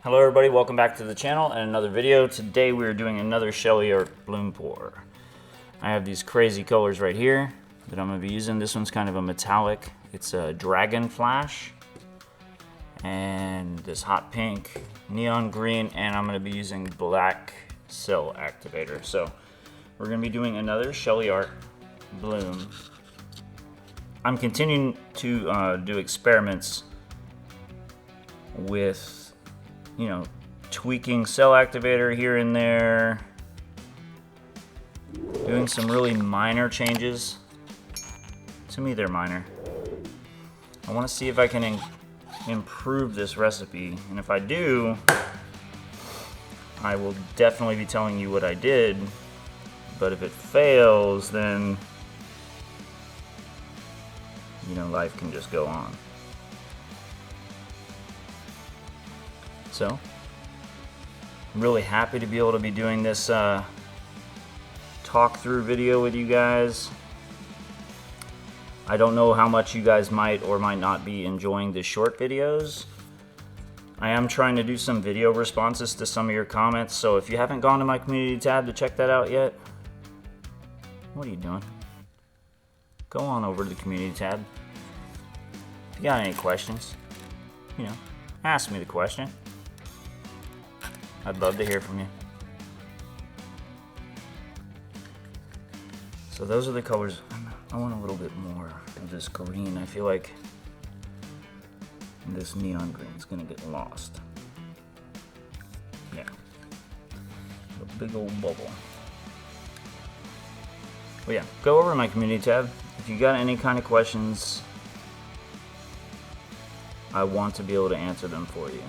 Hello everybody, welcome back to the channel and another video. Today we are doing another Sheleeart Bloom Pour. I have these crazy colors right here that I'm going to be using. This one's kind of a metallic. It's a dragon flash. And this hot pink, neon green, and I'm going to be using black cell activator. So we're going to be doing another Sheleeart Bloom. I'm continuing to do experiments with tweaking cell activator here and there, doing some really minor changes. To me, they're minor. I want to see if I can improve this recipe, and if I do, I will definitely be telling you what I did. But if it fails, then life can just go on. So, I'm really happy to be able to be doing this talk through video with you guys. I don't know how much you guys might or might not be enjoying the short videos. I am trying to do some video responses to some of your comments, so if you haven't gone to my community tab to check that out yet, what are you doing? Go on over to the community tab. If you got any questions, ask me the question. I'd love to hear from you. So those are the colors. I want a little bit more of this green. I feel like this neon green is gonna get lost. Yeah, a big old bubble. Well, yeah, go over to my community tab. If you got any kind of questions, I want to be able to answer them for you.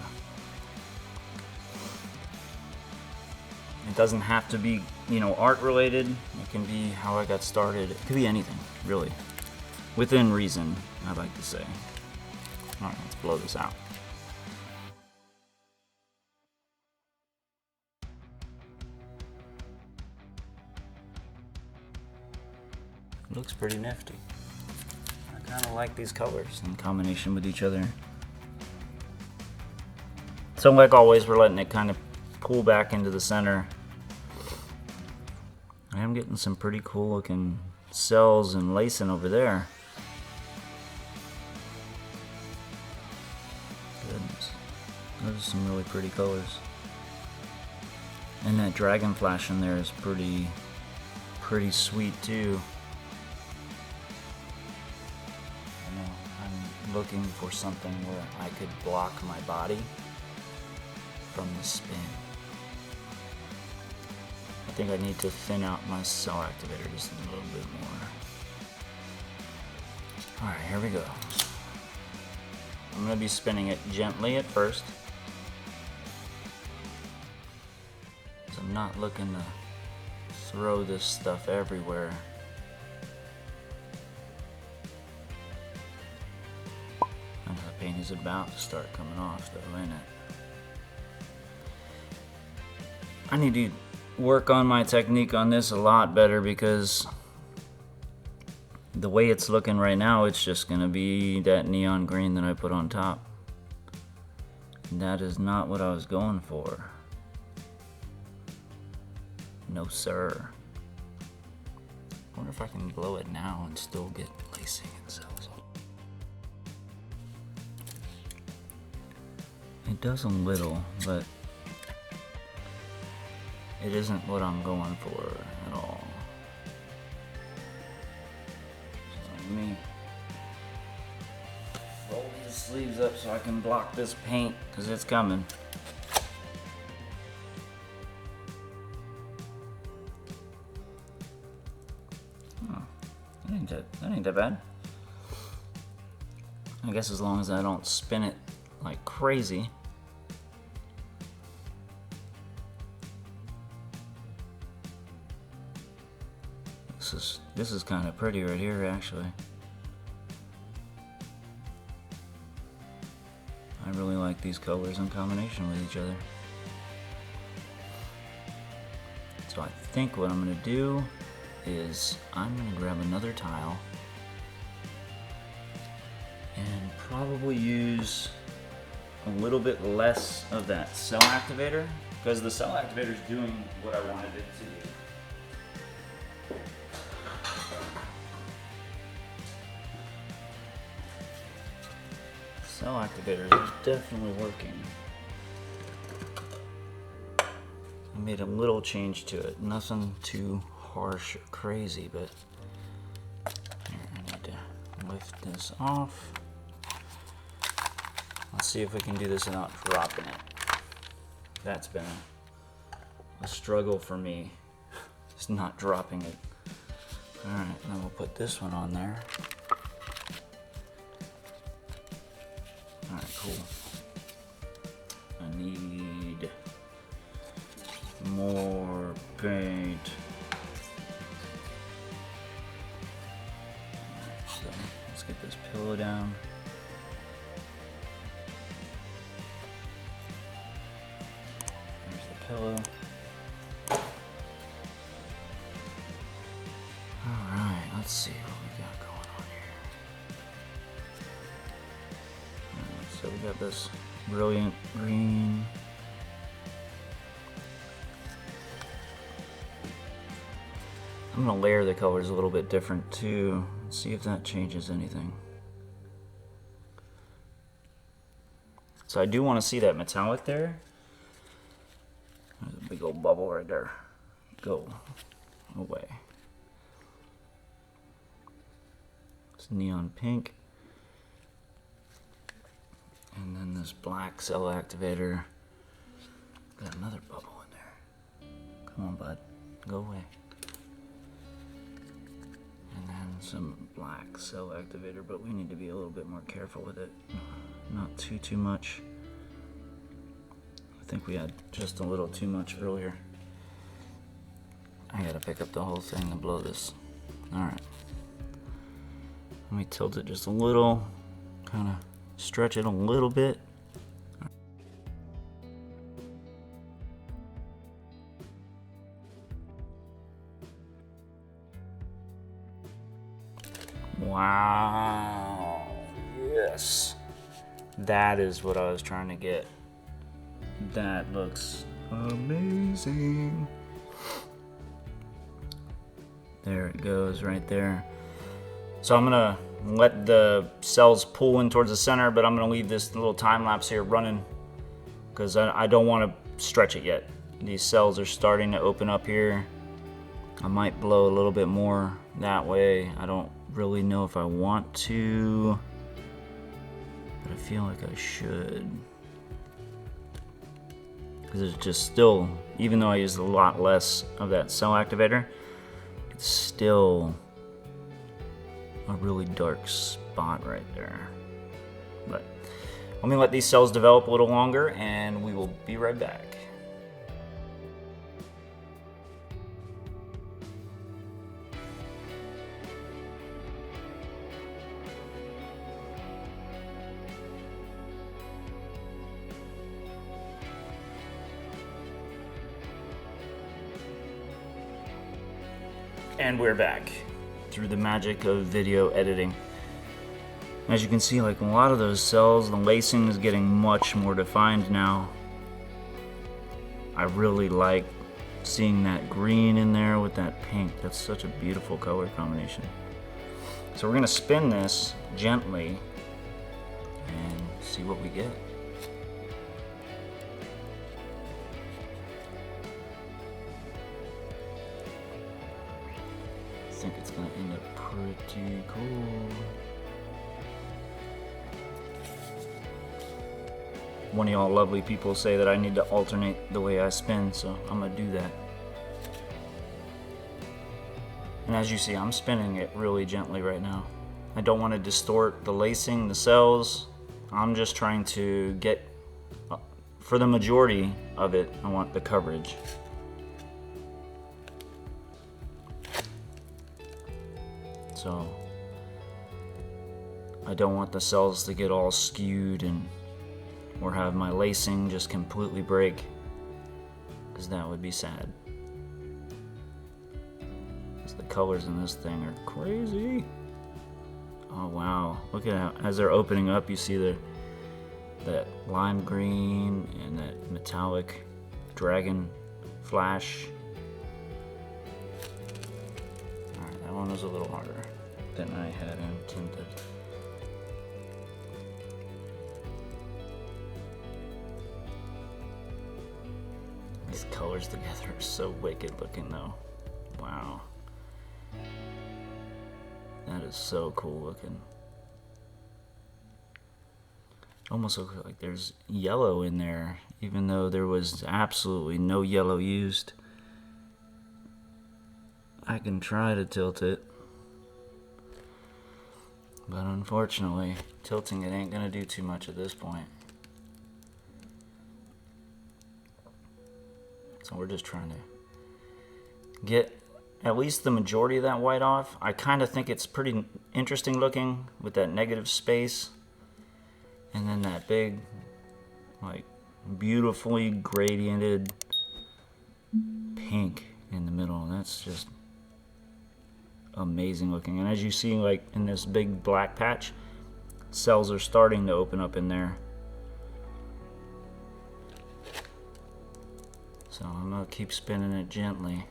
It doesn't have to be, art related. It can be how I got started. It could be anything, really. Within reason, I'd like to say. All right, let's blow this out. It looks pretty nifty. I kind of like these colors in combination with each other. So like always, we're letting it kind of pull back into the center. I am getting some pretty cool looking cells and lacing over there. Goodness, those are some really pretty colors. And that dragon flash in there is pretty sweet too. I know, I'm looking for something where I could block my body from the spin. I think I need to thin out my cell activator just a little bit more. Alright, here we go. I'm going to be spinning it gently at first, because I'm not looking to throw this stuff everywhere. And the paint is about to start coming off though, ain't it? I need to work on my technique on this a lot better, because the way it's looking right now, it's just gonna be that neon green that I put on top. And that is not what I was going for. No sir. I wonder if I can blow it now and still get lacing and cells. It does a little, but it isn't what I'm going for at all. So let me roll these sleeves up so I can block this paint, because it's coming. Oh, that ain't that bad. I guess as long as I don't spin it like crazy. This is kind of pretty right here, actually. I really like these colors in combination with each other. So I think what I'm going to do is I'm going to grab another tile and probably use a little bit less of that cell activator, because the cell activator is doing what I wanted it to do. Cell activators are definitely working. I made a little change to it, nothing too harsh or crazy, but here, I need to lift this off. Let's see if we can do this without dropping it. That's been a struggle for me, just not dropping it. All right, then we'll put this one on there. All right, cool. I need more paint. All right, so let's get this pillow down. There's the pillow. All right, let's see what we got going on here. All right, so we got this brilliant green. I'm gonna layer the colors a little bit different too. See if that changes anything. So I do want to see that metallic there. There's a big old bubble right there. Go away. It's neon pink. And then this black cell activator. Got another bubble in there. Come on, bud. Go away. And then some black cell activator, but we need to be a little bit more careful with it. Not too much. I think we had just a little too much earlier. I gotta pick up the whole thing to blow this. Alright. Let me tilt it just a little, kind of stretch it a little bit. Wow, yes. That is what I was trying to get. That looks amazing. There it goes right there. So I'm gonna let the cells pull in towards the center, but I'm gonna leave this little time lapse here running because I don't want to stretch it yet. These cells are starting to open up here. I might blow a little bit more that way. I don't really know if I want to, but I feel like I should. Because it's just still, even though I used a lot less of that cell activator, it's still a really dark spot right there. But let me let these cells develop a little longer and we will be right back. And we're back through the magic of video editing. As you can see, like a lot of those cells, the lacing is getting much more defined now. I really like seeing that green in there with that pink. That's such a beautiful color combination. So we're gonna spin this gently and see what we get. I think it's gonna end up pretty cool. One of y'all lovely people say that I need to alternate the way I spin, so I'm gonna do that. And as you see, I'm spinning it really gently right now. I don't want to distort the lacing, the cells. I'm just trying to get, for the majority of it, I want the coverage. So I don't want the cells to get all skewed and or have my lacing just completely break, because that would be sad. Because the colors in this thing are crazy. Oh wow, look at how, as they're opening up, you see that lime green and that metallic dragon flash. Alright, that one was a little harder than I had intended. These colors together are so wicked looking though. Wow. That is so cool looking. Almost looks like there's yellow in there, even though there was absolutely no yellow used. I can try to tilt it, but unfortunately, tilting it ain't gonna do too much at this point. So we're just trying to get at least the majority of that white off. I kind of think it's pretty interesting looking with that negative space. And then that big, like, beautifully gradiented pink in the middle. That's just amazing looking. And as you see, like, in this big black patch, cells are starting to open up in there. So I'm gonna keep spinning it gently.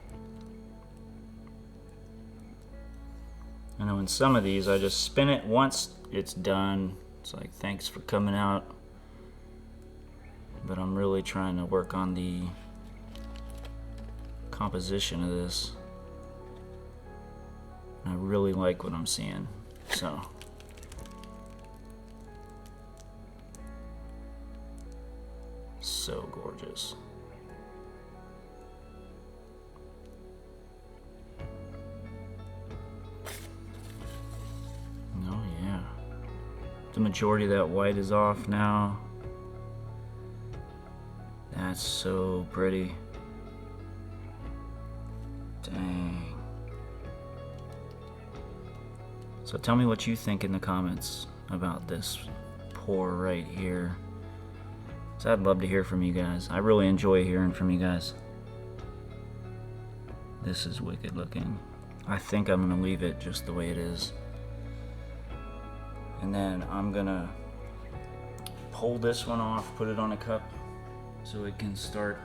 I know in some of these I just spin it once it's done. It's like, thanks for coming out. But I'm really trying to work on the composition of this. And I really like what I'm seeing. So gorgeous. The majority of that white is off now. That's so pretty. Dang. So tell me what you think in the comments about this pour right here. So I'd love to hear from you guys. I really enjoy hearing from you guys. This is wicked looking. I think I'm gonna leave it just the way it is. And then I'm gonna pull this one off, put it on a cup so it can start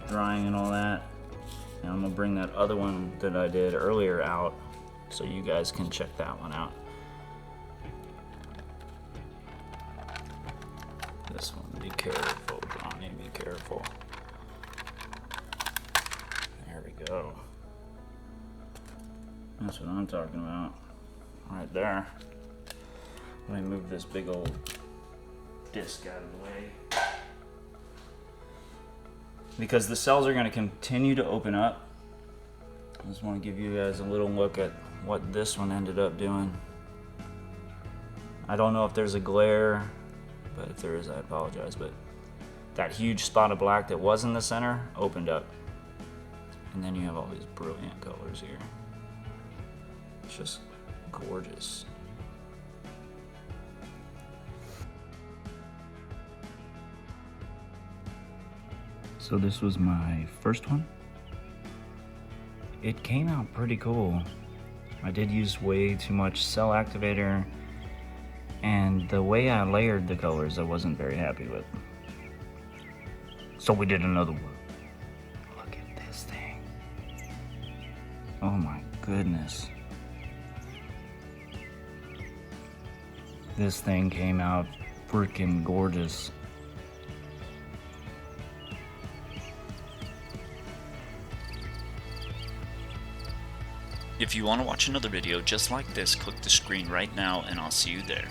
drying and all that. And I'm gonna bring that other one that I did earlier out so you guys can check that one out. This one, be careful, Johnny, be careful. There we go. That's what I'm talking about, right there. Let me move this big old disc out of the way. Because the cells are gonna continue to open up. I just wanna give you guys a little look at what this one ended up doing. I don't know if there's a glare, but if there is, I apologize. But that huge spot of black that was in the center opened up. And then you have all these brilliant colors here. It's just gorgeous. So this was my first one. It came out pretty cool. I did use way too much cell activator, and the way I layered the colors I wasn't very happy with. So we did another one. Look at this thing. Oh my goodness. This thing came out freaking gorgeous. If you want to watch another video just like this, click the screen right now and I'll see you there.